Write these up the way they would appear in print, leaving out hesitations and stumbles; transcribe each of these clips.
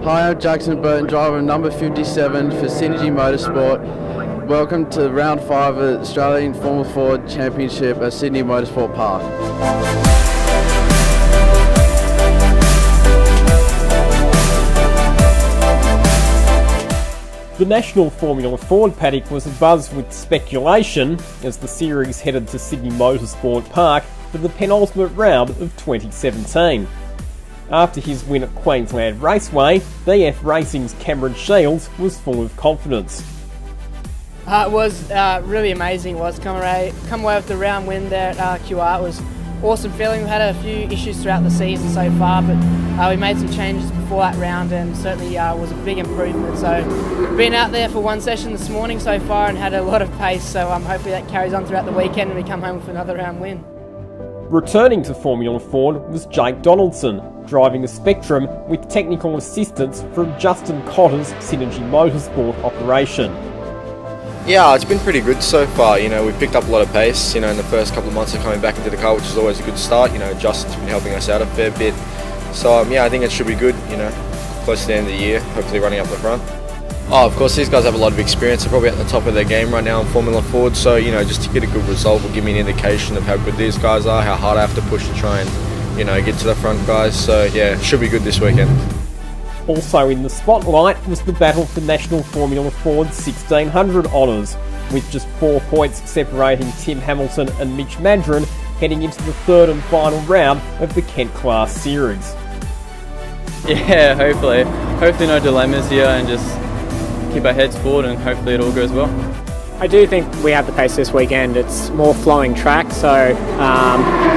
Hi, I'm Jackson Burton, driver number 57 for Synergy Motorsport. Welcome to round 5 of Australian Formula Ford Championship at Sydney Motorsport Park. The National Formula Ford paddock was abuzz with speculation as the series headed to Sydney Motorsport Park for the penultimate round of 2017. After his win at Queensland Raceway, BF Racing's Cameron Shields was full of confidence. It was really amazing. It was come away with the round win there at QR. It was awesome feeling. We had a few issues throughout the season so far, but we made some changes before that round and certainly was a big improvement. So been out there for one session this morning so far and had a lot of pace, so hopefully that carries on throughout the weekend and we come home with another round win. Returning to Formula Ford was Jake Donaldson, driving a Spectrum with technical assistance from Justin Cotter's Synergy Motorsport operation. Yeah, it's been pretty good so far. We've picked up a lot of pace, in the first couple of months of coming back into the car, which is always a good start. Justin's been helping us out a fair bit. So, I think it should be good, close to the end of the year, hopefully running up the front. Oh, of course, these guys have a lot of experience. They're probably at the top of their game right now in Formula Ford. So, just to get a good result will give me an indication of how good these guys are, how hard I have to push to try and, get to the front guys. So, yeah, it should be good this weekend. Also in the spotlight was the battle for National Formula Ford 1600 honours, with just 4 points separating Tim Hamilton and Mitch Madron heading into the third and final round of the Kent Class Series. Yeah, hopefully no dilemmas here and just keep our heads forward and hopefully it all goes well. I do think we have the pace this weekend. It's more flowing track, so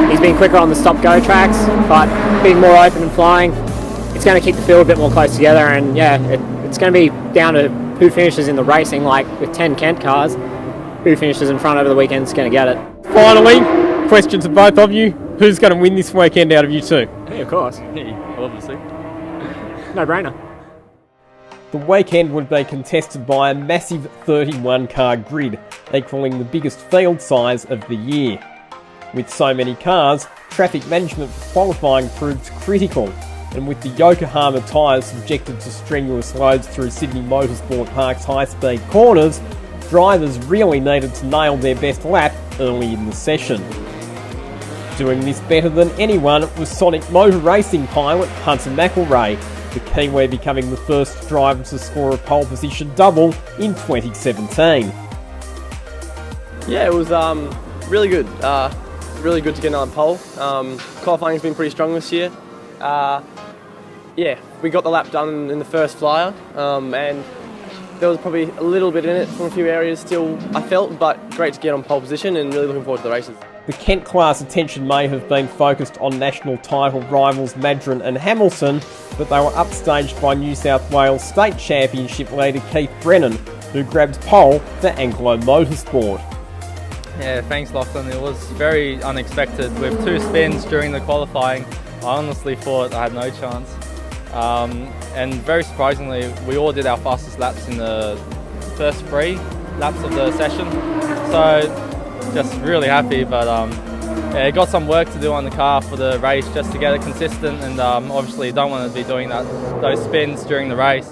he's been quicker on the stop-go tracks, but being more open and flying, it's going to keep the field a bit more close together, and yeah, it's going to be down to who finishes in the racing. Like with 10 Kent cars, who finishes in front over the weekend is going to get it. Finally, question to both of you: who's going to win this weekend out of you two? Hey, of course. Obviously. No brainer. The weekend would be contested by a massive 31-car grid, equalling the biggest field size of the year. With so many cars, traffic management for qualifying proved critical, and with the Yokohama tyres subjected to strenuous loads through Sydney Motorsport Park's high-speed corners, drivers really needed to nail their best lap early in the session. Doing this better than anyone was Sonic Motor Racing pilot Hunter McElrea, the Kiwi becoming the first driver to score a pole position double in 2017. Yeah, it was really good. Really good to get another pole. Qualifying's been pretty strong this year. We got the lap done in the first flyer, and there was probably a little bit in it from a few areas still, I felt, but great to get on pole position and really looking forward to the races. The Kent Class attention may have been focused on national title rivals Madron and Hamilton, but they were upstaged by New South Wales State Championship leader Keith Brennan, who grabbed pole for Anglo Motorsport. Yeah, thanks Lachlan. It was very unexpected. With 2 spins during the qualifying, I honestly thought I had no chance. And very surprisingly, we all did our fastest laps in the first 3 laps of the session. So just really happy, but got some work to do on the car for the race just to get it consistent, and obviously don't want to be doing those spins during the race.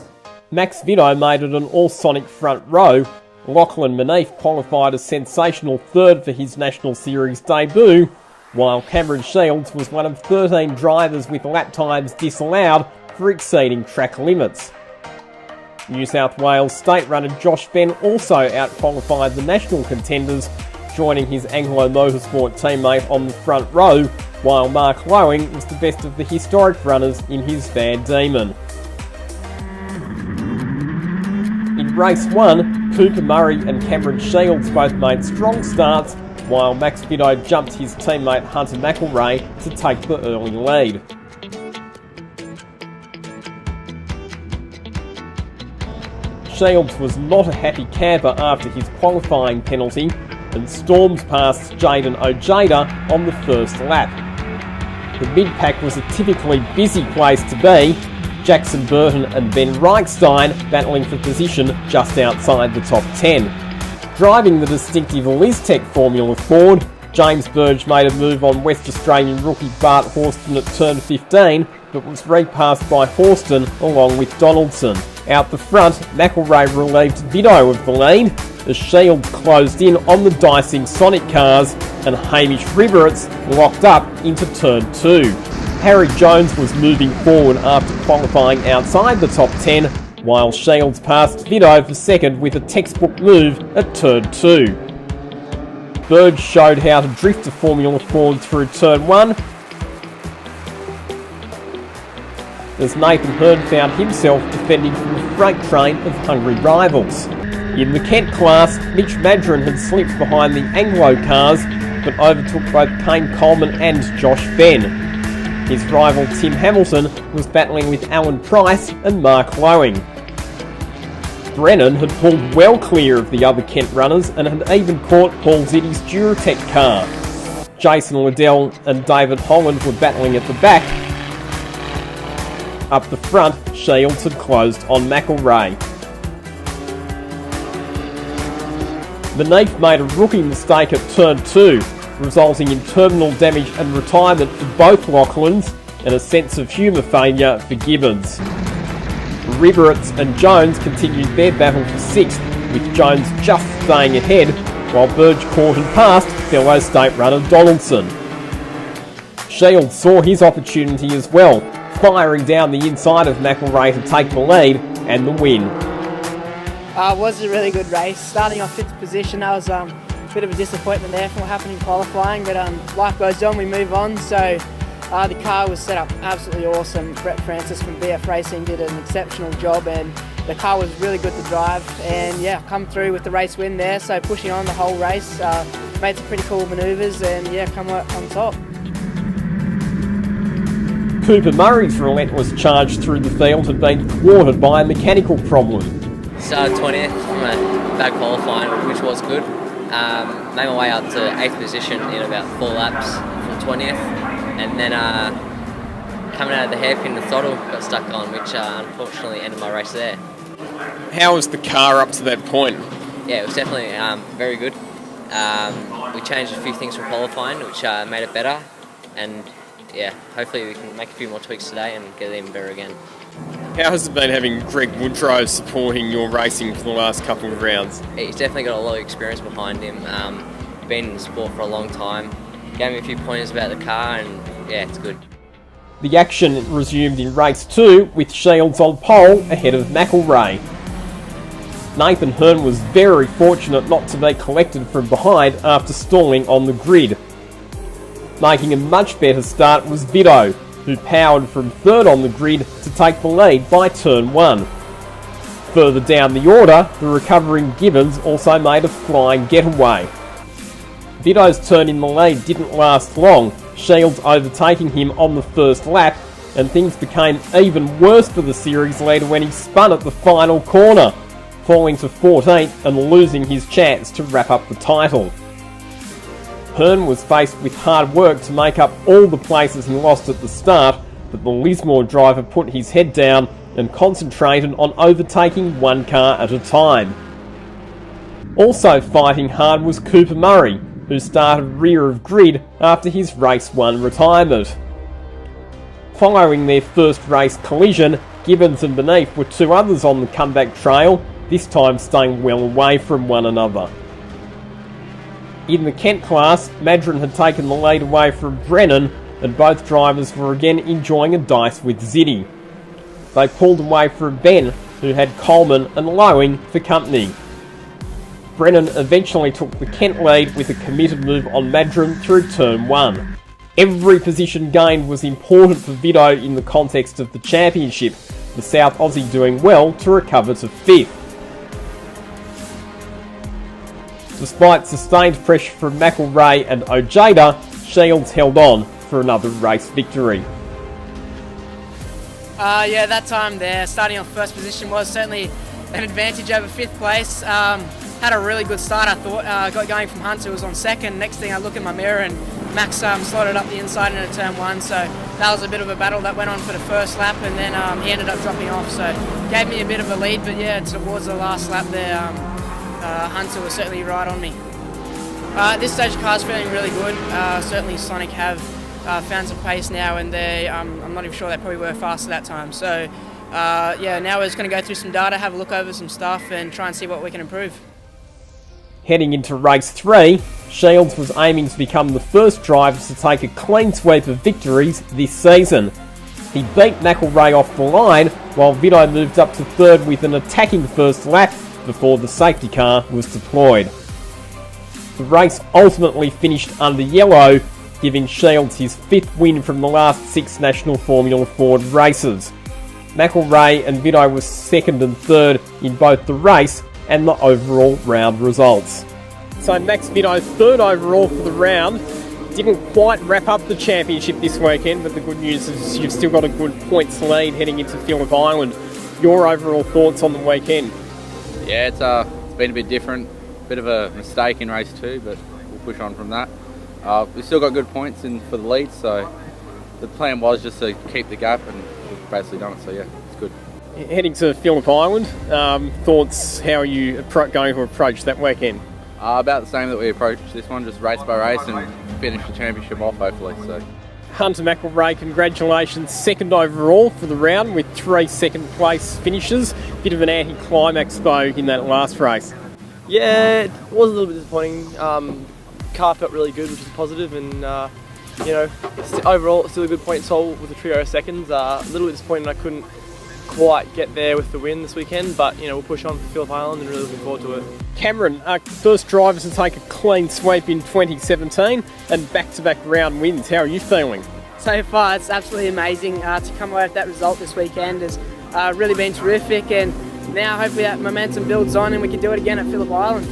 Max Vito made it an all-Sonic front row. Lachlan Manif qualified a sensational third for his National Series debut, while Cameron Shields was one of 13 drivers with lap times disallowed for exceeding track limits. New South Wales state runner Josh Benn also out-qualified the national contenders, joining his Anglo Motorsport teammate on the front row, while Mark Lowing was the best of the historic runners in his Van Diemen. In race 1, Cooper Murray and Cameron Shields both made strong starts, while Max Vito jumped his teammate Hunter McElrea to take the early lead. Shields was not a happy camper after his qualifying penalty and stormed past Jaden Ojeda on the first lap. The mid-pack was a typically busy place to be, Jackson Burton and Ben Reichstein battling for position just outside the top 10. Driving the distinctive Liztech Formula Ford, James Burge made a move on West Australian rookie Bart Horston at turn 15, but was repassed by Horston along with Donaldson. Out the front, McElrea relieved Vito of the lead as Shields closed in on the dicing Sonic cars and Hamish Riverets locked up into turn 2. Harry Jones was moving forward after qualifying outside the top 10, while Shields passed Vito for second with a textbook move at turn 2. Burge showed how to drift a Formula Ford through turn 1, as Nathan Hearn found himself defending from the freight train of hungry rivals. In the Kent class, Mitch Madron had slipped behind the Anglo cars, but overtook both Kane Coleman and Josh Benn. His rival Tim Hamilton was battling with Alan Price and Mark Lowing. Brennan had pulled well clear of the other Kent runners and had even caught Paul Zitti's Duratec car. Jason Liddell and David Holland were battling at the back. Up the front, Shields had closed on McElrea. Beneath made a rookie mistake at turn 2, resulting in terminal damage and retirement for both Laughlins and a sense of humour failure for Gibbons. Riverets and Jones continued their battle for 6th, with Jones just staying ahead, while Burge caught and passed fellow state runner Donaldson. Shields saw his opportunity as well, firing down the inside of McElrea to take the lead and the win. It was a really good race. Starting off 5th position, that was a bit of a disappointment there from what happened in qualifying, but life goes on, we move on. So the car was set up absolutely awesome. Brett Francis from BF Racing did an exceptional job, and the car was really good to drive. And yeah, come through with the race win there. So pushing on the whole race, made some pretty cool manoeuvres, and yeah, come out on top. Cooper Murray's relentless charge through the field had been thwarted by a mechanical problem. Started 20th from a bad qualifying, which was good. Made my way up to 8th position in about 4 laps from 20th, and then coming out of the hairpin, the throttle got stuck on, which unfortunately ended my race there. How was the car up to that point? Yeah, it was definitely very good. We changed a few things from qualifying, which made it better, and yeah, hopefully we can make a few more tweaks today and get it even better again. How has it been having Greg Woodrow supporting your racing for the last couple of rounds? He's definitely got a lot of experience behind him. Been in the sport for a long time. Gave me a few pointers about the car, and yeah, it's good. The action resumed in race 2 with Shields on pole ahead of McElrea. Nathan Hearn was very fortunate not to be collected from behind after stalling on the grid. Making a much better start was Vito, who powered from 3rd on the grid to take the lead by turn 1. Further down the order, the recovering Gibbons also made a flying getaway. Vito's turn in the lead didn't last long, Shields overtaking him on the first lap, and things became even worse for the series leader when he spun at the final corner, falling to 14th and losing his chance to wrap up the title. Hearn was faced with hard work to make up all the places he lost at the start, but the Lismore driver put his head down and concentrated on overtaking one car at a time. Also fighting hard was Cooper Murray, who started rear of grid after his race 1 retirement. Following their first race collision, Gibbons and Beneath were 2 others on the comeback trail, this time staying well away from one another. In the Kent class, Madron had taken the lead away from Brennan, and both drivers were again enjoying a dice with Zitty. They pulled away from Ben, who had Coleman and Lowing for company. Brennan eventually took the Kent lead with a committed move on Madron through turn 1. Every position gained was important for Vito in the context of the championship, the South Aussie doing well to recover to 5th. Despite sustained pressure from McElrea and Ojeda, Shields held on for another race victory. Yeah, that time there, starting off 1st position was certainly an advantage over 5th place. Had a really good start, I thought. Got going from Hunter, was on 2nd. Next thing I look in my mirror and Max slotted up the inside into turn 1, so that was a bit of a battle that went on for the first lap, and then he ended up dropping off, so gave me a bit of a lead, but yeah, towards the last lap there, Hunter was certainly right on me. At this stage, the car's feeling really good. Certainly Sonic have found some pace now, and I'm not even sure they probably were faster that time. So yeah, now we're just going to go through some data, have a look over some stuff, and try and see what we can improve. Heading into race 3, Shields was aiming to become the first driver to take a clean sweep of victories this season. He beat McElrea off the line, while Vito moved up to third with an attacking first lap before the safety car was deployed. The race ultimately finished under yellow, giving Shields his 5th win from the last 6 National Formula Ford races. McElrea and Vito were 2nd and 3rd in both the race and the overall round results. So Max Vito 3rd overall for the round. Didn't quite wrap up the championship this weekend, but the good news is you've still got a good points lead heading into Phillip Island. Your overall thoughts on the weekend? Yeah, it's been a bit different. Bit of a mistake in race 2, but we'll push on from that. We've still got good points in for the lead, so the plan was just to keep the gap, and we've basically done it, so yeah, it's good. Heading to Phillip Island, thoughts, how are you going to approach that weekend? About the same that we approached this one, just race by race and finish the championship off hopefully. So, Hunter McElrea, congratulations, 2nd overall for the round with 3 second place finishes. Bit of an anti-climax though in that last race. Yeah, it was a little bit disappointing. Car felt really good, which is positive, and you know, overall still a good point total with a trio of seconds. A little bit disappointed I couldn't quite get there with the win this weekend, but you know, we'll push on for Phillip Island and really looking forward to it. Cameron, First driver to take a clean sweep in 2017 and back-to-back round wins. How are you feeling? So far, it's absolutely amazing to come away with that result this weekend. Has really been terrific, and now hopefully that momentum builds on and we can do it again at Phillip Island.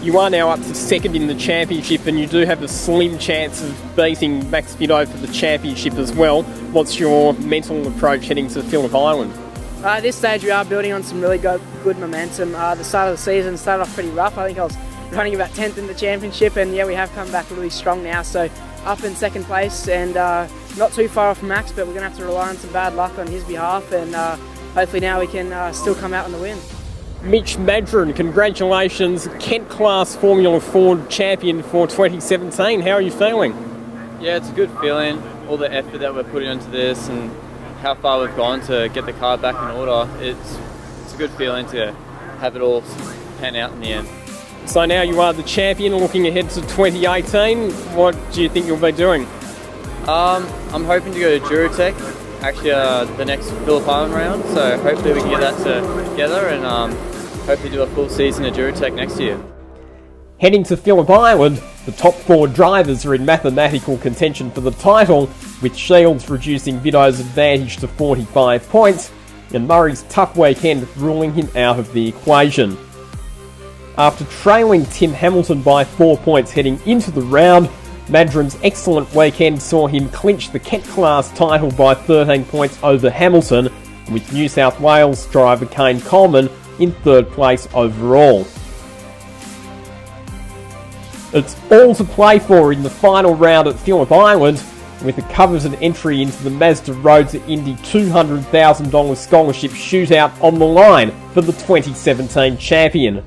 You are now up to 2nd in the championship, and you do have a slim chance of beating Max Vito for the championship as well. What's your mental approach heading to Phillip Island? At this stage we are building on some really good momentum. The start of the season started off pretty rough. I think I was running about 10th in the championship, and yeah, we have come back really strong now. So up in 2nd place, and not too far off Max, but we're going to have to rely on some bad luck on his behalf, and hopefully now we can still come out on the win. Mitch Madron, congratulations, Kent Class Formula Ford champion for 2017. How are you feeling? Yeah, it's a good feeling. All the effort that we're putting into this and how far we've gone to get the car back in order. It's a good feeling to have it all pan out in the end. So now you are the champion, looking ahead to 2018. What do you think you'll be doing? I'm hoping to go to Durotech, actually the next Phillip Island round, so hopefully we can get that together and hopefully do a full season at Durotech next year. Heading to Phillip Island, the top 4 drivers are in mathematical contention for the title, with Shields reducing Vito's advantage to 45 points, and Murray's tough weekend ruling him out of the equation. After trailing Tim Hamilton by 4 points heading into the round, Madron's excellent weekend saw him clinch the Kent Class title by 13 points over Hamilton, with New South Wales driver Kane Coleman in 3rd place overall. It's all to play for in the final round at Phillip Island, with a coveted entry into the Mazda Road to Indy $200,000 scholarship shootout on the line for the 2017 champion.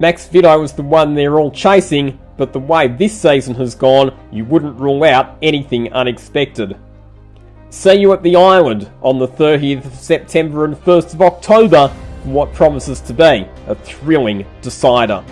Max Vito was the one they're all chasing, but the way this season has gone, you wouldn't rule out anything unexpected. See you at the island on the 30th of September and 1st of October for what promises to be a thrilling decider.